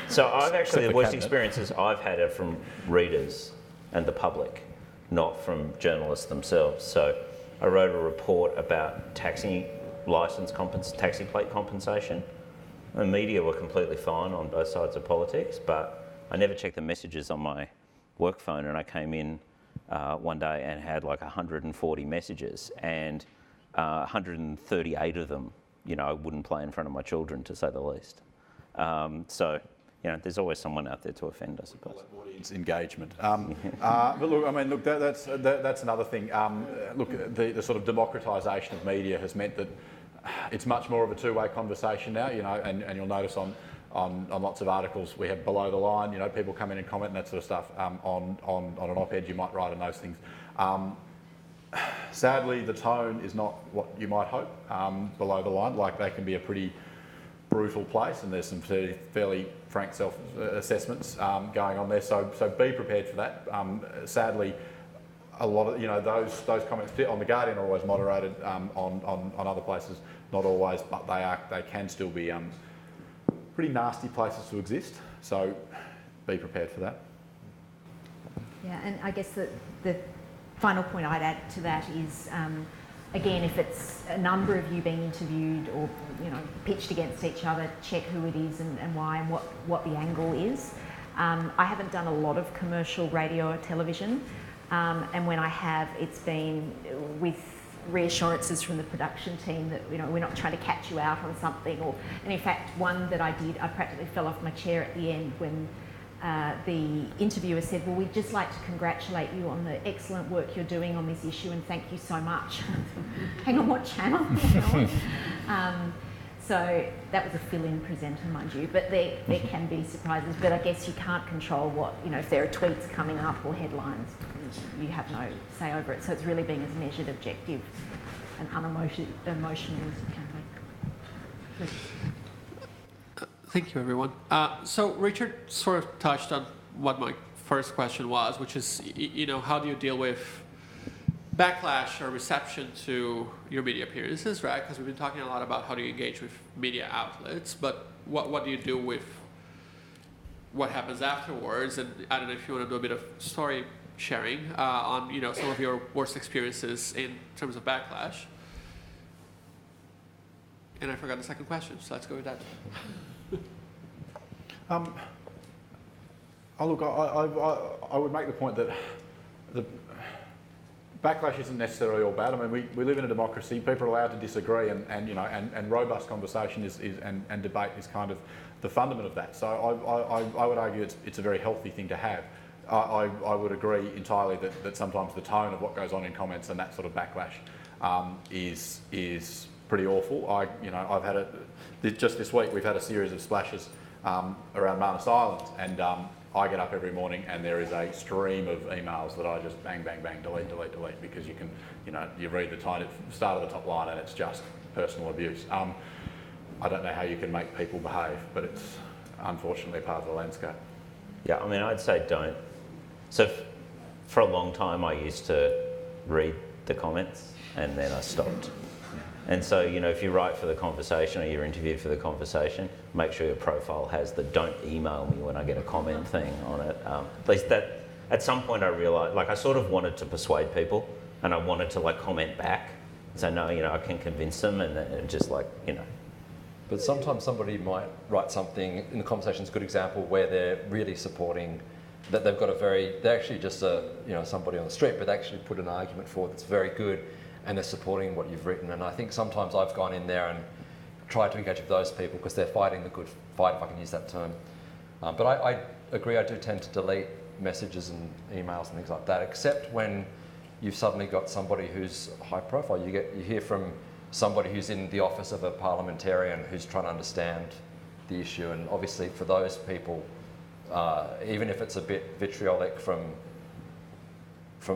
So the worst experiences I've had are from readers and the public, not from journalists themselves. So I wrote a report about taxi plate compensation. The media were completely fine on both sides of politics, but I never checked the messages on my work phone, and I came in one day and had like 140 messages, and 138 of them, I wouldn't play in front of my children, to say the least. So, there's always someone out there to offend, I suppose. Audience engagement. But look, that's another thing. The sort of democratisation of media has meant that it's much more of a two-way conversation now, and you'll notice on lots of articles we have below the line, people come in and comment and that sort of stuff. On an op-ed you might write on those things. Sadly, the tone is not what you might hope below the line. Like, they can be a pretty brutal place, and there's some fairly frank self-assessments going on there. So be prepared for that. Sadly, a lot of those comments on the Guardian are always moderated. On other places, not always, but they can still be pretty nasty places to exist. So be prepared for that. Yeah, and I guess the final point I'd add to that is, again, if it's a number of you being interviewed or pitched against each other, check who it is and why and what the angle is. I haven't done a lot of commercial radio or television, and when I have, it's been with reassurances from the production team that we're not trying to catch you out on something. And in fact, one that I did, I practically fell off my chair at the end when the interviewer said, well, we'd just like to congratulate you on the excellent work you're doing on this issue and thank you so much. Hang on, what channel? So that was a fill-in presenter, mind you, but there can be surprises, but I guess you can't control what, if there are tweets coming up or headlines, you have no say over it. So it's really being as measured, objective and unemotional as you can be. Thank you, everyone. So Richard sort of touched on what my first question was, which is, how do you deal with backlash or reception to your media appearances, right? Because we've been talking a lot about how do you engage with media outlets, but what do you do with what happens afterwards? And I don't know if you want to do a bit of story sharing on, some of your worst experiences in terms of backlash. And I forgot the second question, so let's go with that. Look, I would make the point that the backlash isn't necessarily all bad. I mean, we live in a democracy. People are allowed to disagree, and robust conversation and debate is kind of the fundament of that. So I would argue it's a very healthy thing to have. I would agree entirely that sometimes the tone of what goes on in comments and that sort of backlash is pretty awful. I've had just this week we've had a series of splashes around Manus Island, and I get up every morning and there is a stream of emails that I just bang, bang, bang, delete, because you can, you read the start of the top line and it's just personal abuse. I don't know how you can make people behave, but it's unfortunately part of the landscape. Yeah, I mean, I'd say don't. So for a long time I used to read the comments and then I stopped. And so, if you write for the conversation or you're interviewed for the conversation, make sure your profile has the don't email me when I get a comment thing on it. At least that, at some point I realised, I sort of wanted to persuade people and I wanted to comment back. So no, I can convince them and just But sometimes somebody might write something in the conversation. It's a good example where they're really supporting, that they've got they're actually just somebody on the street, but they actually put an argument forward that's very good, and they're supporting what you've written. And I think sometimes I've gone in there and tried to engage with those people because they're fighting the good fight, if I can use that term. But I agree, I do tend to delete messages and emails and things like that, except when you've suddenly got somebody who's high profile. You hear from somebody who's in the office of a parliamentarian who's trying to understand the issue, and obviously for those people, even if it's a bit vitriolic from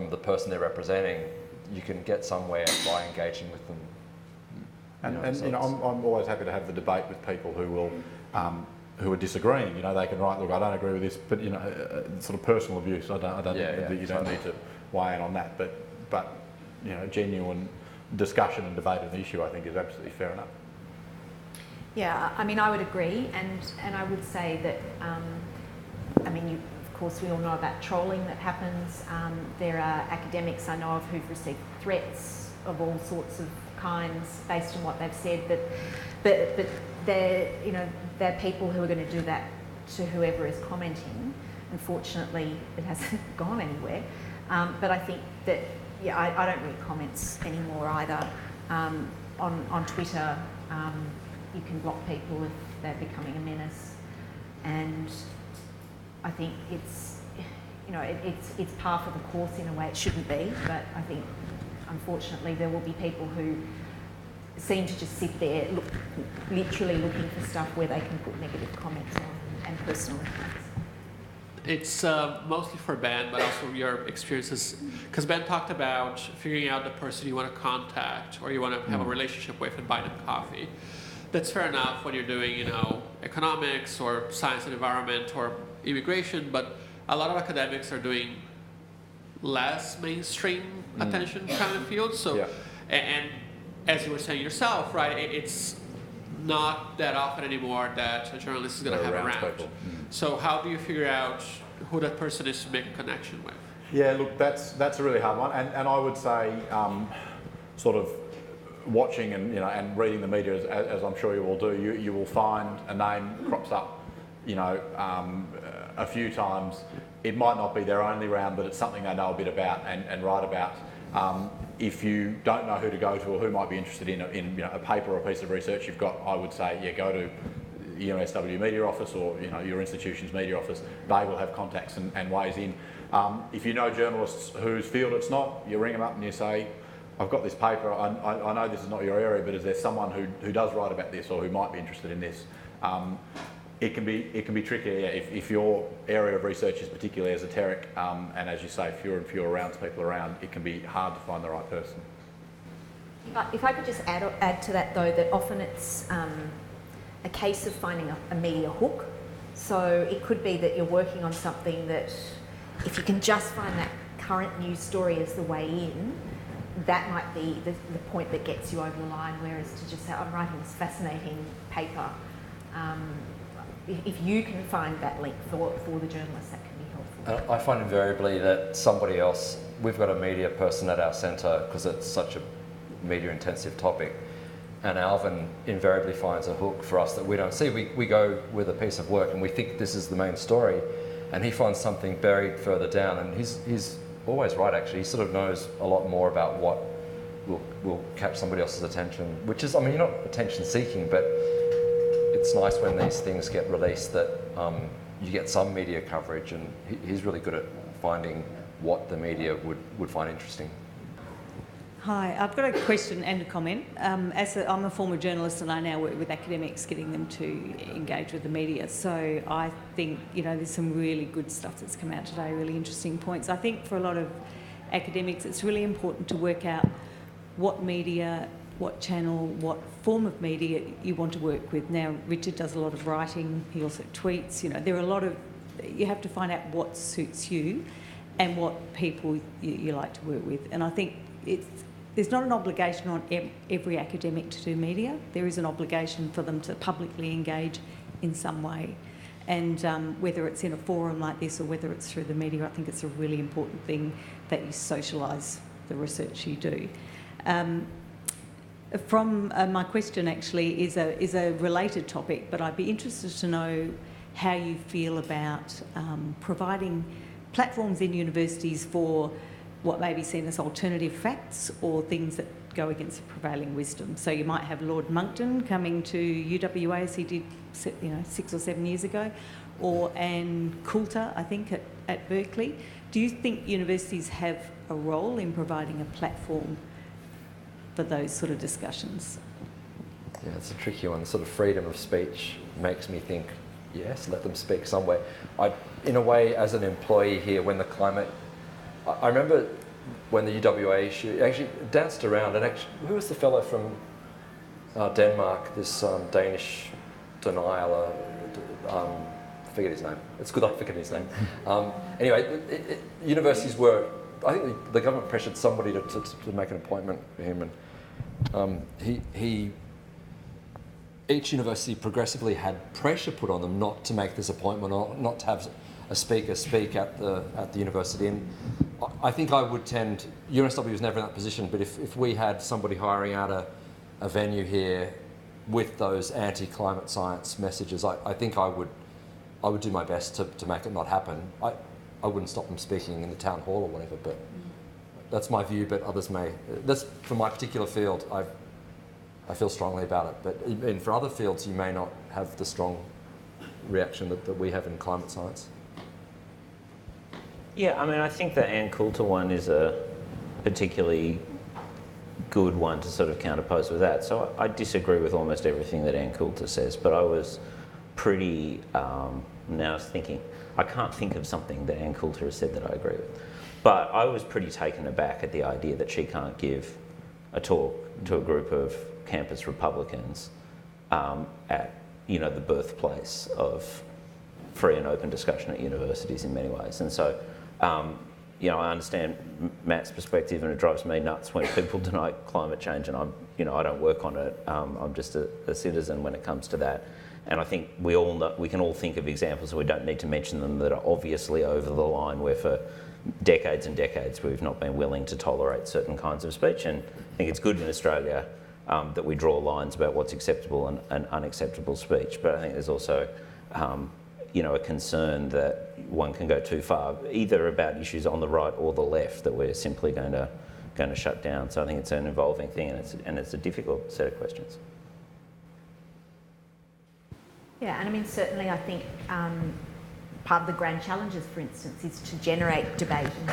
the person they're representing, you can get somewhere by engaging with them. I'm always happy to have the debate with people who are disagreeing. They can write, look, I don't agree with this, but sort of personal abuse. You don't need to weigh in on that. But genuine discussion and debate of the issue, I think, is absolutely fair enough. Yeah, I mean, I would agree, and I would say that, of course, we all know about trolling that happens. There are academics I know of who've received threats of all sorts of kinds based on what they've said, but they're people who are going to do that to whoever is commenting. Unfortunately, it hasn't gone anywhere. But I think that, I don't read comments anymore either. On Twitter, you can block people if they're becoming a menace, and I think it's par for the course in a way. It shouldn't be, but I think unfortunately there will be people who seem to just sit there literally looking for stuff where they can put negative comments on and personal attacks. It's mostly for Ben, but also your experiences, because Ben talked about figuring out the person you want to contact or you want to have a relationship with and buy them coffee. That's fair enough when you're doing, economics or science and environment or immigration, but a lot of academics are doing less mainstream attention kind of fields. So, and as you were saying yourself, right, it's not that often anymore that a journalist is going to have around. So how do you figure out who that person is to make a connection with? Yeah, look, that's a really hard one, and I would say sort of watching and reading the media as I'm sure you all do, you will find a name crops up, a few times. It might not be their only round, but it's something they know a bit about and write about. If you don't know who to go to or who might be interested in a paper or a piece of research you've got, I would say, yeah, go to the UNSW media office or your institution's media office. They will have contacts and ways in. If you know journalists whose field it's not, you ring them up and you say, I've got this paper, I know this is not your area, but is there someone who does write about this or who might be interested in this? It can be tricky, yeah, if your area of research is particularly esoteric, and as you say, fewer and fewer rounds people around, it can be hard to find the right person. If I could just add to that though, that often it's a case of finding a media hook. So it could be that you're working on something that, if you can just find that current news story as the way in, that might be the point that gets you over the line, whereas to just say, I'm writing this fascinating paper, if you can find that link for the journalist, that can be helpful. I find invariably that somebody else, we've got a media person at our centre because it's such a media intensive topic, and Alvin invariably finds a hook for us that we don't see. We go with a piece of work and we think this is the main story, and he finds something buried further down, and he's always right actually. He sort of knows a lot more about what will catch somebody else's attention, which is, I mean, you're not attention seeking, but it's nice when these things get released that you get some media coverage, and he's really good at finding what the media would find interesting. Hi, I've got a question and a comment. I'm a former journalist and I now work with academics, getting them to engage with the media. So I think, there's some really good stuff that's come out today, really interesting points. I think for a lot of academics, it's really important to work out what media, what channel, what form of media you want to work with. Now, Richard does a lot of writing, he also tweets, there are a lot of, you have to find out what suits you and what people you like to work with. And I think there's not an obligation on every academic to do media. There is an obligation for them to publicly engage in some way. And whether it's in a forum like this or whether it's through the media, I think it's a really important thing that you socialise the research you do. My question actually is a related topic, but I'd be interested to know how you feel about providing platforms in universities for what may be seen as alternative facts or things that go against the prevailing wisdom. So you might have Lord Monckton coming to UWA as he did 6 or 7 years ago, or Anne Coulter, I think, at Berkeley. Do you think universities have a role in providing a platform for those sort of discussions? Yeah, it's a tricky one. The sort of freedom of speech makes me think, yes, let them speak somewhere. In a way, as an employee here, when the climate... I remember when the UWA issue actually danced around, and actually, who was the fellow from Denmark, this Danish denialer, I forget his name. It's good I forget his name. Anyway, universities were, I think the government pressured somebody to make an appointment for him, and each university progressively had pressure put on them not to make this appointment or not to have a speaker speak at the university. And I think I would tend, UNSW was never in that position, but if we had somebody hiring out a venue here with those anti-climate science messages, I think I would do my best to make it not happen. I wouldn't stop them speaking in the town hall or whatever, but that's my view, but others may. That's for my particular field, I feel strongly about it, but for other fields you may not have the strong reaction that we have in climate science. Yeah, I mean, I think the Anne Coulter one is a particularly good one to sort of counterpose with that. So I disagree with almost everything that Anne Coulter says, but I was pretty, now I was thinking, I can't think of something that Anne Coulter has said that I agree with. But I was pretty taken aback at the idea that she can't give a talk to a group of campus Republicans at, the birthplace of free and open discussion at universities in many ways. And so I understand Matt's perspective, and it drives me nuts when people deny climate change, and I don't work on it. I'm just a citizen when it comes to that. And I think we can all think of examples, and we don't need to mention them, that are obviously over the line, where for decades and decades we've not been willing to tolerate certain kinds of speech. And I think it's good in Australia that we draw lines about what's acceptable and unacceptable speech. But I think there's also a concern that one can go too far, either about issues on the right or the left, that we're simply going to shut down. So I think it's an evolving thing, and it's a difficult set of questions. Yeah, and I mean, certainly I think part of the grand challenges, for instance, is to generate debate and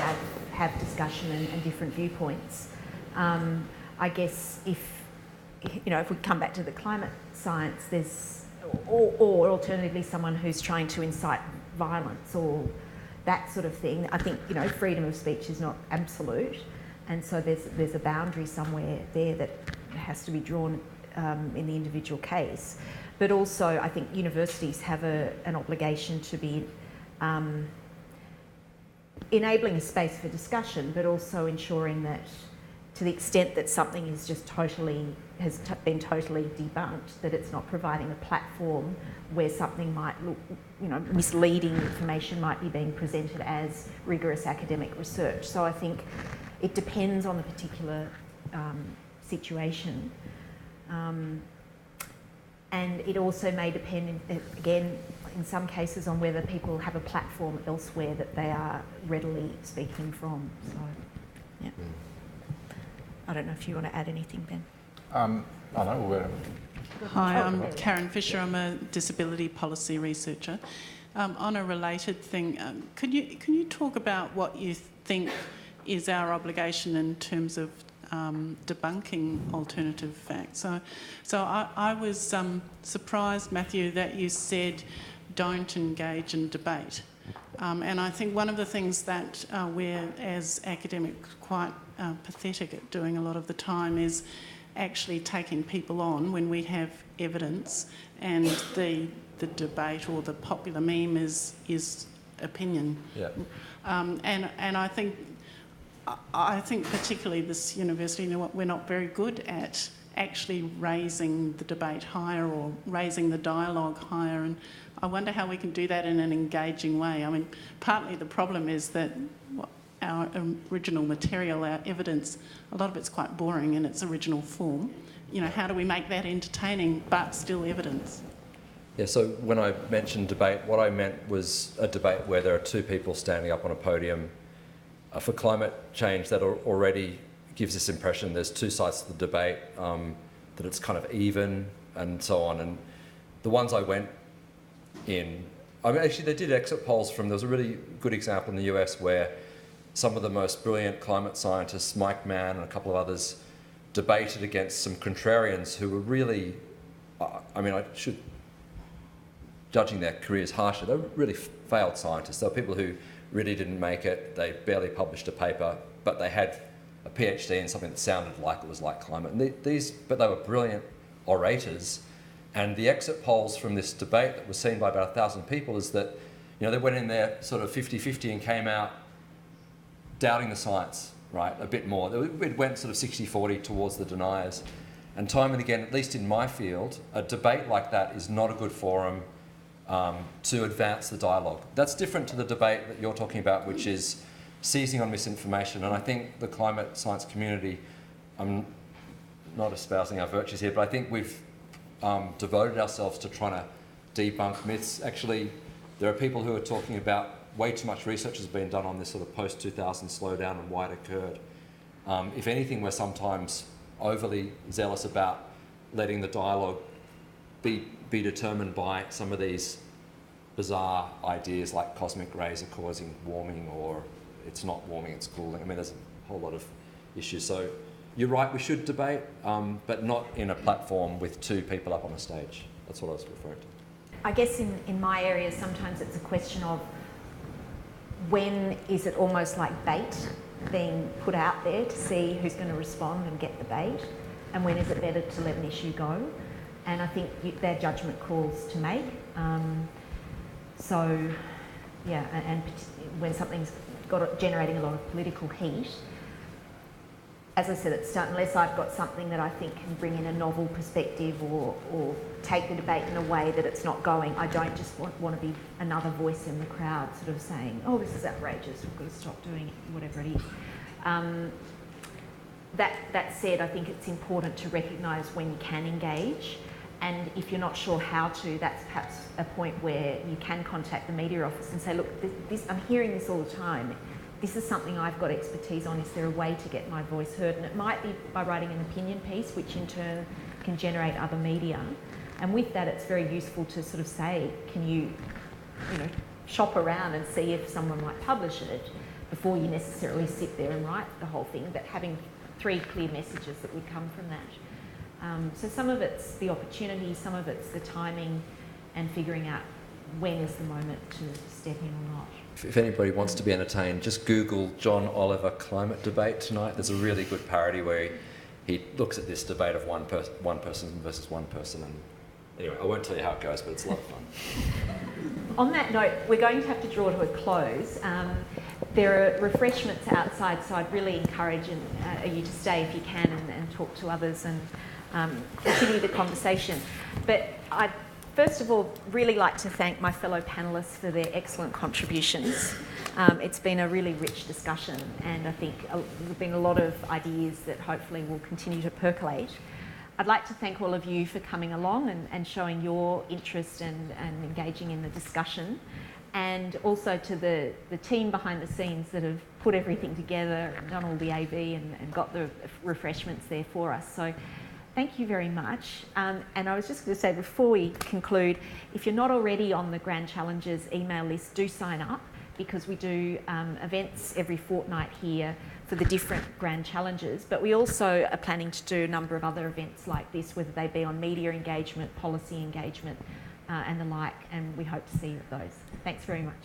have discussion and different viewpoints. I guess if we come back to the climate science, there's, or alternatively someone who's trying to incite violence or that sort of thing, I think, freedom of speech is not absolute, and so there's a boundary somewhere there that has to be drawn in the individual case. But also, I think universities have an obligation to be enabling a space for discussion, but also ensuring that, to the extent that something is just has been totally debunked, that it's not providing a platform where something might look, misleading information might be being presented as rigorous academic research. So I think it depends on the particular situation. And it also may depend, again, in some cases, on whether people have a platform elsewhere that they are readily speaking from. So, yeah. I don't know if you want to add anything, Ben. Hi, I'm Karen Fisher. I'm a disability policy researcher. On a related thing, can you talk about what you think is our obligation in terms of debunking alternative facts? So I was surprised, Matthew, that you said don't engage in debate. And I think one of the things that we're, as academics, quite pathetic at doing a lot of the time is actually taking people on when we have evidence, and the debate or the popular meme is opinion. Yeah. And I think particularly this university, we're not very good at actually raising the debate higher or raising the dialogue higher, and I wonder how we can do that in an engaging way. I mean, partly the problem is that our original material, our evidence, a lot of it's quite boring in its original form. How do we make that entertaining but still evidence? Yeah, so when I mentioned debate, what I meant was a debate where there are two people standing up on a podium. For climate change, that already gives this impression there's two sides to the debate, that it's kind of even and so on. And the ones I went in, actually they did exit polls there was a really good example in the US where some of the most brilliant climate scientists, Mike Mann and a couple of others, debated against some contrarians who were really, judging their careers harshly, they were really failed scientists. They were people who really didn't make it. They barely published a paper, but they had a PhD in something that sounded like it was like climate. And but they were brilliant orators. And the exit polls from this debate that was seen by about 1,000 people is that, they went in there sort of 50-50 and came out doubting the science, right, a bit more. It went sort of 60-40 towards the deniers. And time and again, at least in my field, a debate like that is not a good forum to advance the dialogue. That's different to the debate that you're talking about, which is seizing on misinformation. And I think the climate science community, I'm not espousing our virtues here, but I think we've devoted ourselves to trying to debunk myths. Actually, there are people who are talking about way too much research has been done on this sort of post-2000 slowdown and why it occurred. If anything, we're sometimes overly zealous about letting the dialogue be determined by some of these bizarre ideas like cosmic rays are causing warming, or it's not warming, it's cooling. There's a whole lot of issues. So you're right, we should debate, but not in a platform with two people up on a stage. That's what I was referring to. I guess in my area, sometimes it's a question of when is it almost like bait being put out there to see who's going to respond and get the bait, and when is it better to let an issue go? And I think they're judgment calls to make. So, yeah, and when something's generating a lot of political heat. As I said at the start, unless I've got something that I think can bring in a novel perspective or take the debate in a way that it's not going, I don't just want to be another voice in the crowd sort of saying, oh, this is outrageous, we've got to stop doing it, whatever it is. That said, I think it's important to recognise when you can engage, and if you're not sure how to, that's perhaps a point where you can contact the media office and say, look, I'm hearing this all the time. This is something I've got expertise on. Is there a way to get my voice heard? And it might be by writing an opinion piece, which in turn can generate other media. And with that, it's very useful to sort of say, can you shop around and see if someone might publish it before you necessarily sit there and write the whole thing, but having 3 clear messages that would come from that. So some of it's the opportunity, some of it's the timing, and figuring out when is the moment to step in or not. If anybody wants to be entertained, just Google John Oliver climate debate tonight. There's a really good parody where he looks at this debate of one person versus one person. And anyway, I won't tell you how it goes, but it's a lot of fun. On that note, we're going to have to draw to a close. There are refreshments outside, so I'd really encourage you to stay if you can and talk to others and continue the conversation. But I'd first of all really like to thank my fellow panellists for their excellent contributions. It's been a really rich discussion, and I think there've been a lot of ideas that hopefully will continue to percolate. I'd like to thank all of you for coming along and showing your interest and engaging in the discussion, and also to the team behind the scenes that have put everything together and done all the AV and got the refreshments there for us. So thank you very much. And I was just going to say before we conclude, if you're not already on the Grand Challenges email list, do sign up, because we do events every fortnight here for the different Grand Challenges. But we also are planning to do a number of other events like this, whether they be on media engagement, policy engagement, and the like, and we hope to see you at those. Thanks very much.